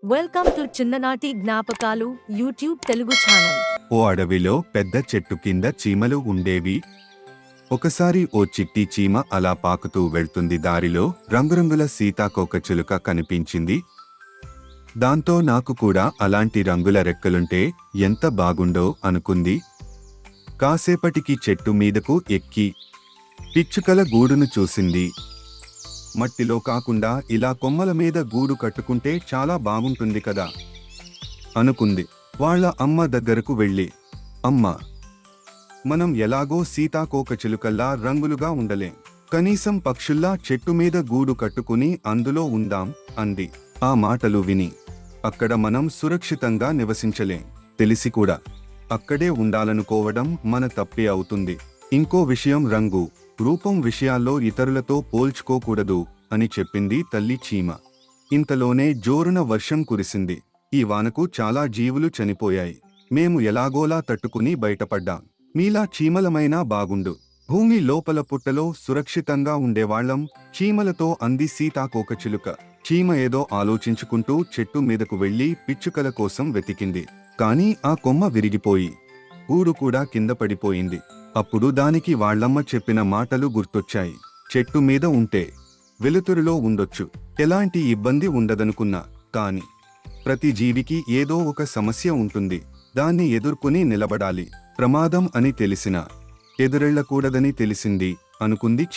Welcome to చిన్ననాటి జ్ఞాపకాలు YouTube Telugu channel. ఓ అడవిలో పెద్ద చెట్టు కింద చీమలు ఉండేవి. ఒకసారి ఓ చిట్టి చీమ అలా పాకుతూ వెళ్తుంది. దారిలో రంగురంగుల సీతాకోకచిలుక కనిపించింది. దాంతో నాకు కూడా అలాంటి రంగుల రెక్కలుంటే ఎంత బాగుండో అనుకుంది. కాసేపటికి చెట్టు మీదకు ఎక్కి పిచ్చుకల గూడును చూసింది. మట్టిలో కాకుండా ఇలా కొమ్మల మీద గూడు కట్టుకుంటే చాలా బాగుంటుంది కదా అనుకుంది. వాళ్ళ అమ్మ దగ్గరకు వెళ్ళి, అమ్మా, మనం ఎలాగో సీతాకోకచిలుకల్లా రంగులుగా ఉండలేం, కనీసం పక్షుల్లా చెట్టు మీద గూడు కట్టుకుని అందులో ఉందాం అంది. ఆ మాటలు విని, అక్కడ మనం సురక్షితంగా నివసించలేం, తెలిసి కూడా అక్కడే ఉండాలనుకోవడం మన తప్పే అవుతుంది. ఇంకో విషయం, రంగు రూపం విషయాల్లో ఇతరులతో పోల్చుకోకూడదు అని చెప్పింది తల్లి చీమ. ఇంతలోనే జోరున వర్షం కురిసింది. ఈ వానకు చాలా జీవులు చనిపోయాయి. మేము ఎలాగోలా తట్టుకుని బయటపడ్డాం. మీలా చీమలమైనా బాగుండు, భూమి లోపల పుట్టలో సురక్షితంగా ఉండేవాళ్లం చీమలతో అంది సీతాకోకచిలుక. చీమ ఏదో ఆలోచించుకుంటూ చెట్టు మీదకు వెళ్లి పిచ్చుకల కోసం వెతికింది. కాని ఆ కొమ్మ విరిగిపోయి గూడు కూడా కింద పడిపోయింది. అప్పుడు దానికి వాళ్ళమ్మ చెప్పిన మాటలు గుర్తొచ్చాయి. చెట్టు మీద ఉంటే వెలుతురులో ఉండొచ్చు, ఎలాంటి ఇబ్బంది ఉండదనుకున్నా. కాని ప్రతి జీవికి ఏదో ఒక సమస్య ఉంటుంది, దాన్ని ఎదుర్కొని నిలబడాలి. ప్రమాదం అని తెలిసినా ఎదురెళ్లకూడదని తెలిసింది అనుకుంది చీమ.